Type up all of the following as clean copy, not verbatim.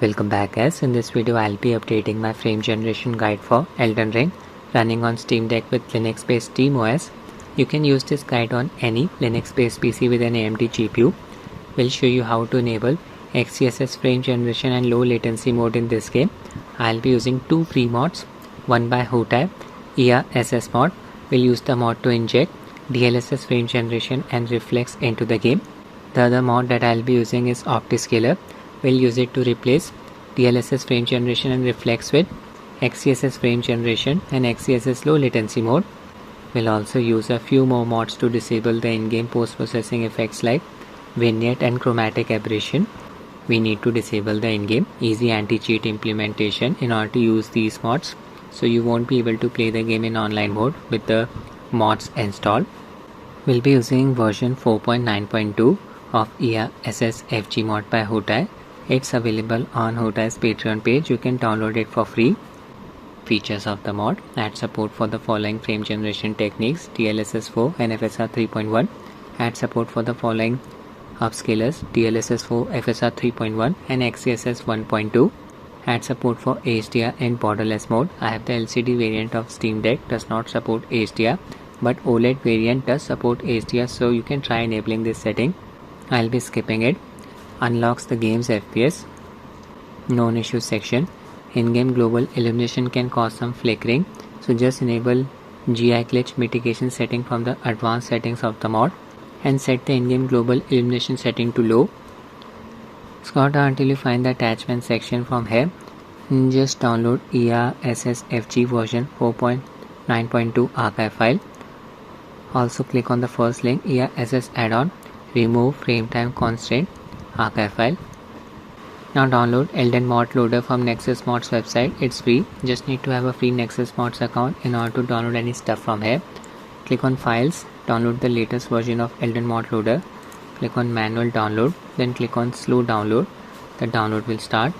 Welcome back guys. In this video I'll be updating my frame generation guide for Elden Ring running on Steam Deck with Linux based SteamOS. You can use this guide on any Linux based PC with an AMD GPU. We'll show you how to enable XeSS frame generation and low latency mode in this game. I'll be using two free mods, one by Hotep, ERSS mod. We'll use the mod to inject DLSS frame generation and reflex into the game. The other mod that I'll be using is Optiscaler. We'll use it to replace DLSS frame generation and reflex with XeSS frame generation and XeSS low latency mode. We'll also use a few more mods to disable the in-game post-processing effects like Vignette and Chromatic Aberration. We need to disable the in-game easy anti-cheat implementation in order to use these mods, so you won't be able to play the game in online mode with the mods installed. We'll be using version 4.9.2 of ERSS FG Mod by Hotep. It's available on Hotep's Patreon page. You can download it for free. Features of the mod: add support for the following frame generation techniques: DLSS 4 and FSR 3.1. Add support for the following upscalers: DLSS 4, FSR 3.1 and XeSS 1.2. Add support for HDR in borderless mode. I have the LCD variant of Steam Deck, does not support HDR, but OLED variant does support HDR, so you can try enabling this setting. I'll be skipping it. Unlocks the game's FPS. Known issues section. In-game global illumination can cause some flickering, so just enable GI glitch mitigation setting from the advanced settings of the mod and set the in-game global illumination setting to low. Scroll down until you find the attachment section. From here, just download ERSS FG version 4.9.2 archive file. Also click on the first link, ERSS add-on, remove frame time constraint archive file. Now download Elden Mod Loader from Nexus Mods website. It's free. Just need to have a free Nexus Mods account in order to download any stuff from here. Click on Files, download the latest version of Elden Mod Loader. Click on Manual Download, then click on Slow Download. The download will start.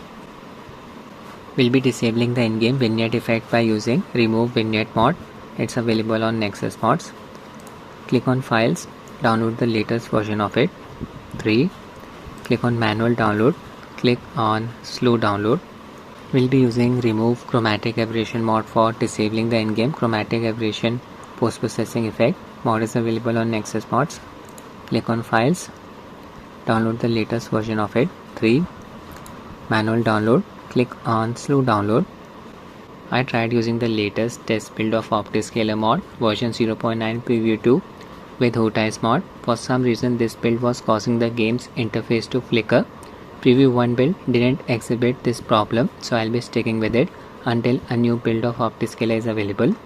We'll be disabling the in-game vignette effect by using Remove Vignette mod. It's available on Nexus Mods. Click on Files, download the latest version of it, 3. Click on Manual Download, click on Slow Download. We'll be using Remove Chromatic Aberration mod for disabling the in-game Chromatic Aberration post-processing effect. Mod is available on Nexus Mods. Click on Files, download the latest version of it, 3. Manual Download, click on Slow Download. I tried using the latest test build of Optiscaler mod version 0.9 preview 2 with Hotep's mod. For some reason this build was causing the game's interface to flicker. Preview 1 build didn't exhibit this problem, so I'll be sticking with it until a new build of Optiscaler is available.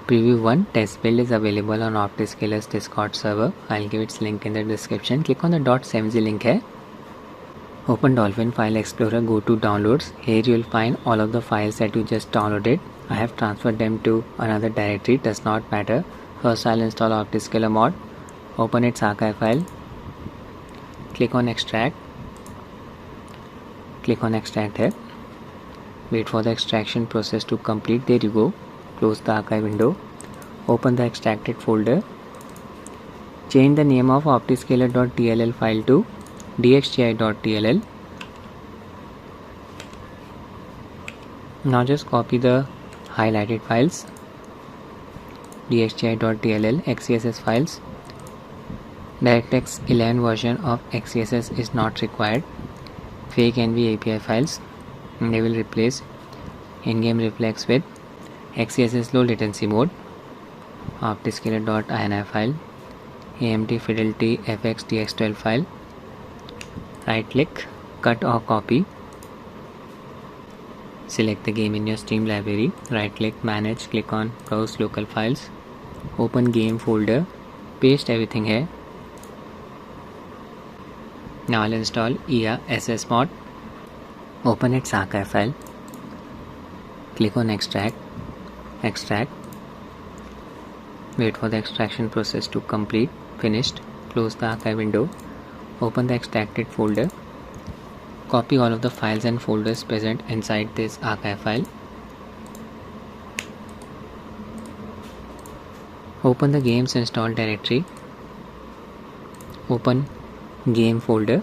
Preview 1 test build is available on Optiscaler's Discord server. I'll give its link in the description. Click on the .7z link here. Open Dolphin File Explorer, go to Downloads. Here you will find all of the files that you just downloaded. I have transferred them to another directory, does not matter. First I'll install Optiscaler mod. Open its archive file. Click on Extract. Click on Extract here. Wait for the extraction process to complete. There you go. Close the archive window. Open the extracted folder. Change the name of optiscaler.dll file to dxgi.dll. Now just copy the highlighted files, dxgi.dll, XeSS files. DirectX 11 version of XeSS is not required. Fake NV API files, and they will replace in-game reflex with XeSS low latency mode. Optiscaler.ini file, AMD Fidelity FX DX12 file. Right click, cut or copy. Select the game in your Steam library. Right click, manage, click on browse local files. Open game folder, paste everything here. Now I'll install ERSS mod. Open its archive file. Click on Extract. Extract. Wait for the extraction process to complete. Finished. Close the archive window. Open the extracted folder. Copy all of the files and folders present inside this archive file. Open the game's installed directory. Open game folder,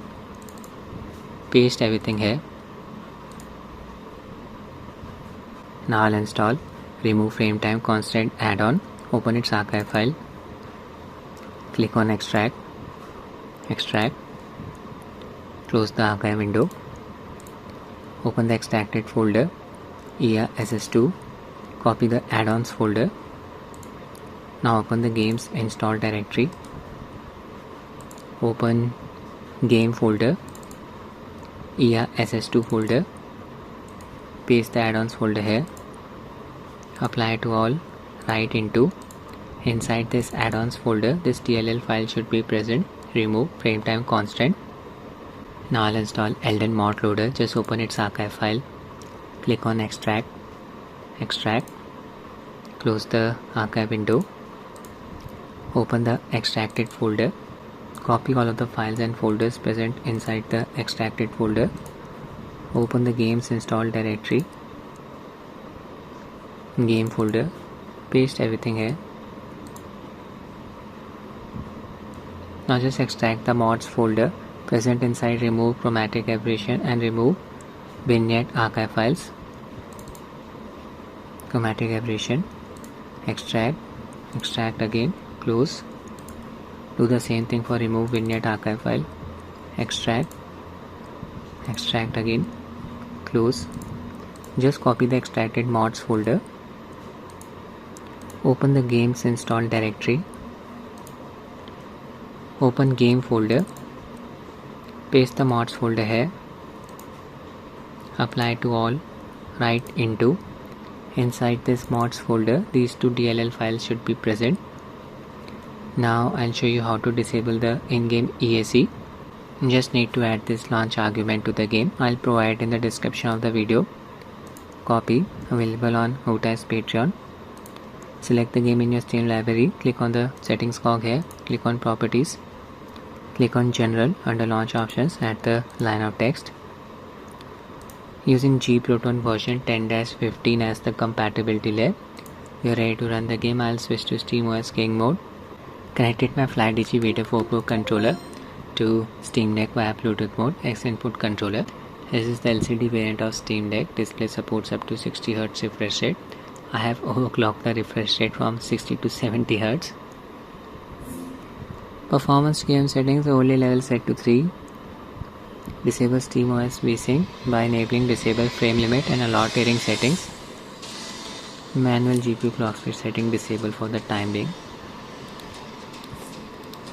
paste everything here, Now I'll install remove frame time constant add-on. Open its archive file. Click on extract. Close the archive window. Open the extracted folder ERSS2. Copy the add-ons folder. Now open the games install directory. Open game folder ERSS2 folder. Paste the add-ons folder here. Apply to all. Write into. Inside this add-ons folder, this DLL file should be present. Remove frame time constant. Now I'll install Elden Mod Loader. Just open its archive file. Click on extract. Close the archive window. Open the extracted folder. Copy all of the files and folders present inside the extracted folder. Open the games install directory. Game folder. Paste everything here. Now just extract the mods folder present inside remove Chromatic Aberration and remove Vignette archive files. Chromatic Aberration. Extract again. Close. Do the same thing for remove Vignette archive file. Extract again. Close. Just copy the extracted mods folder. Open the games install directory. Open game folder. Paste the mods folder here. Apply to all. Write into. Inside this mods folder, these two DLL files should be present. Now I'll show you how to disable the in-game EAC. Just need to add this launch argument to the game. I'll provide in the description of the video. Copy. Available on Hootai's Patreon. Select the game in your Steam library. Click on the settings cog here. Click on properties. Click on general under launch options at the line of text. Using Proton version 10-15 as the compatibility layer. You're ready to run the game. I'll switch to SteamOS King mode. Connected my FlyDigi Beta 4 Pro controller to Steam Deck via Bluetooth mode. X input controller. This is the LCD variant of Steam Deck. Display supports up to 60 Hz refresh rate. I have overclocked the refresh rate from 60 to 70 Hz. Performance game settings overlay level set to 3. Disable SteamOS VSync by enabling disable frame limit and allow tearing settings. Manual GPU clock speed setting disable for the time being.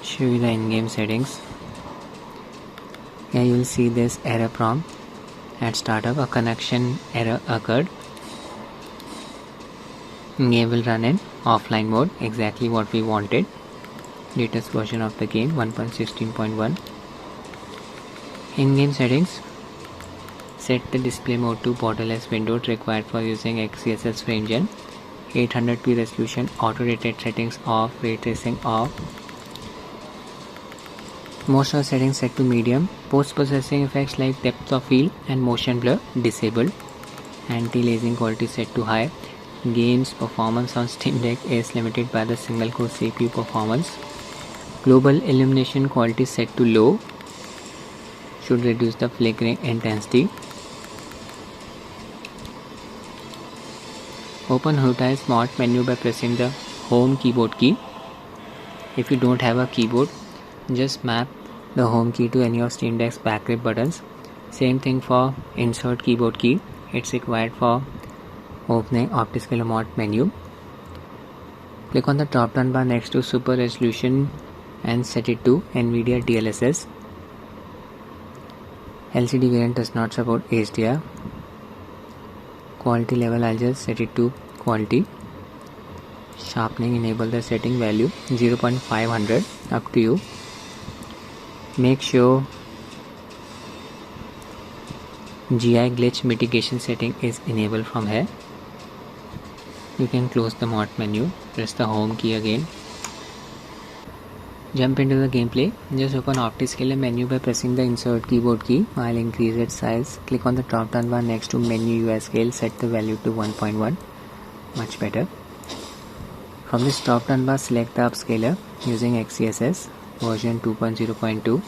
Show you the in-game settings. Here you will see this error prompt. At startup, a connection error occurred. Game will run in offline mode, exactly what we wanted. Latest version of the game 1.16.1. In-game settings. Set the display mode to borderless window required for using XeSS frame gen. 800p resolution, auto rotate settings off, ray tracing off. Most of the settings set to medium. Post-processing effects like depth of field and motion blur disabled. Anti-aliasing quality set to high. Game's performance on Steam Deck is limited by the single core CPU performance. Global illumination quality set to low. Should reduce the flickering intensity. Open Hootai's mod menu by pressing the home keyboard key. If you don't have a keyboard, just map the home key to any of Steam Deck's back grip buttons. Same thing for insert keyboard key. It's required for opening Optiscaler mod menu. Click on the drop down bar next to super resolution and set it to NVIDIA DLSS. LCD variant does not support HDR. Quality level, I'll just set it to quality. Sharpening, enable the setting value 0.500, up to you. Make sure GI glitch mitigation setting is enabled from here. You can close the mod menu, press the home key again. Jump into the gameplay. Just open Optiscaler menu by pressing the insert keyboard key. I'll increase its size. Click on the drop down bar next to menu UI scale. Set the value to 1.1. Much better. From this drop down bar, select the Upscaler using XeSS version 2.0.2.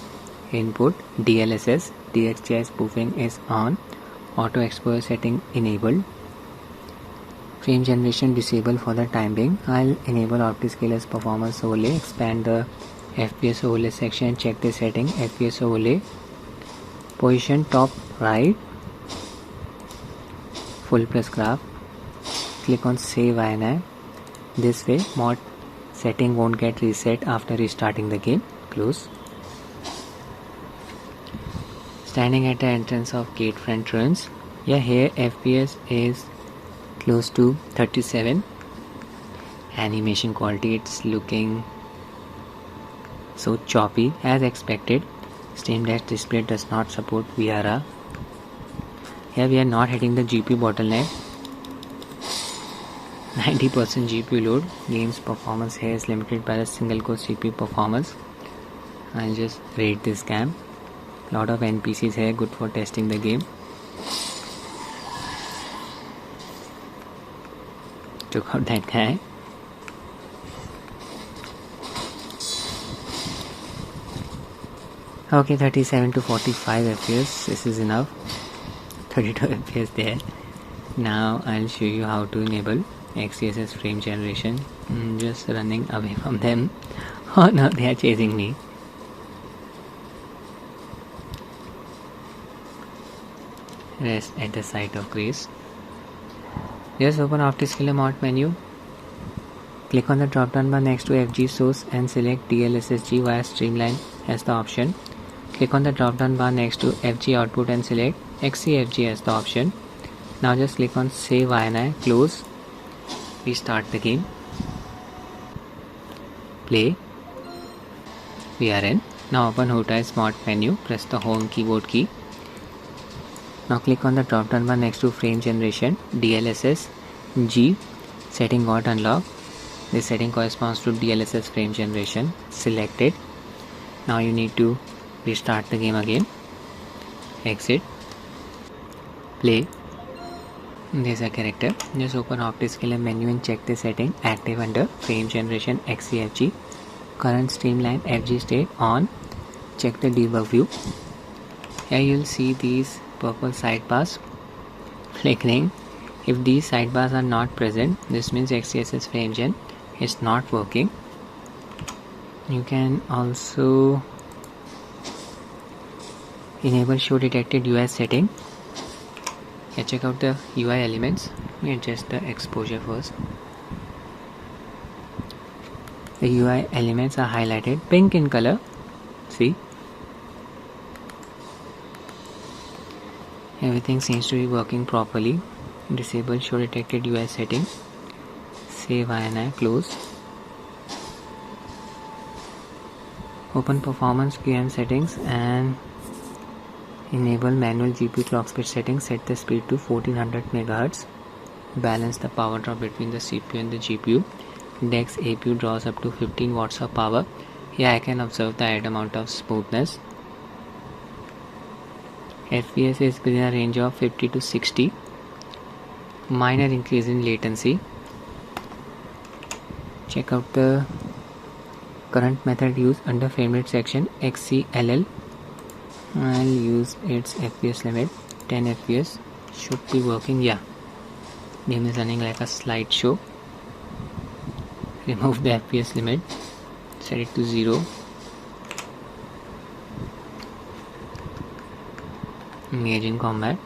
Input DLSS. DXGI spoofing is on. Auto exposure setting enabled. frame generation disabled for the time being. I'll enable Optiscaler's performance overlay, expand the FPS overlay section and check the setting. FPS overlay, position top right, full plus graph. Click on save INI. This way mod setting won't get reset after restarting the game. Close. Standing at the entrance of gate front ruins. Yeah, here FPS is close to 37. Animation quality, it's looking so choppy as expected. Steam Deck display does not support VRR. Here we are not hitting the GPU bottleneck. 90% GPU load. Game's performance here is limited by the single core CPU performance. I'll just rate this game. Lot of NPCs here, good for testing the game. Took out that guy. Okay, 37 to 45 FPS, this is enough. 32 FPS there. Now I'll show you how to enable XeSS frame generation. Just running away from them. Oh no, they are chasing me. Rest at the site of grace. Just open Optiscaler mod menu. Click on the drop down bar next to FG source and select DLSSG via Streamline as the option. Click on the drop down bar next to FG output and select XeFG as the option. Now just click on save INI, close, restart the game, play. We are in. Now open Hoti's mod menu, press the home keyboard key. Now click on the drop down bar next to frame generation, DLSSG setting got unlocked. This setting corresponds to DLSS frame generation. Select it. Now you need to restart the game again. Exit. Play. There's a character. Just open Optiscaler menu and check the setting. Active under frame generation XeFG. Current Streamline FG state on. Check the debug view. Here you'll see these purple sidebars flickering. If these sidebars are not present, this means XeSS frame gen is not working. You can also enable show detected UI setting. Here check out the UI elements. We adjust the exposure first. The UI elements are highlighted pink in color. See? Everything seems to be working properly. Disable show detected UI setting. Save INI, close. Open performance QM settings and enable manual GPU clock speed settings. Set the speed to 1400 MHz. Balance the power draw between the CPU and the GPU. DeX APU draws up to 15 watts of power. Here I can observe the added amount of smoothness. FPS is within a range of 50 to 60. Minor increase in latency. Check out the current method used under frame rate section, XeLL. I'll use its FPS limit. 10 FPS should be working. Yeah, game is running like a slideshow. Remove the FPS limit, set it to 0. Engage in combat.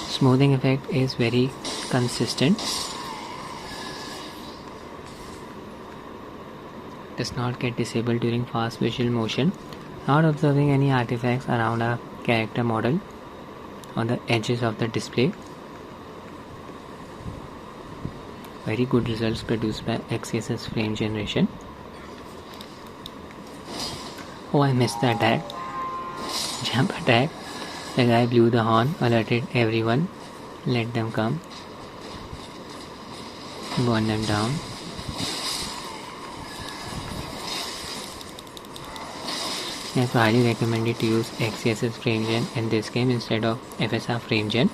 Smoothing effect is very consistent. Does not get disabled during fast visual motion. Not observing any artifacts around a character model on the edges of the display. Very good results produced by XeSS frame generation. Oh, I missed the attack. Jump attack. The guy blew the horn, alerted everyone. Let them come. Burn them down. I highly recommend it to use XeSS frame gen in this game instead of FSR frame gen.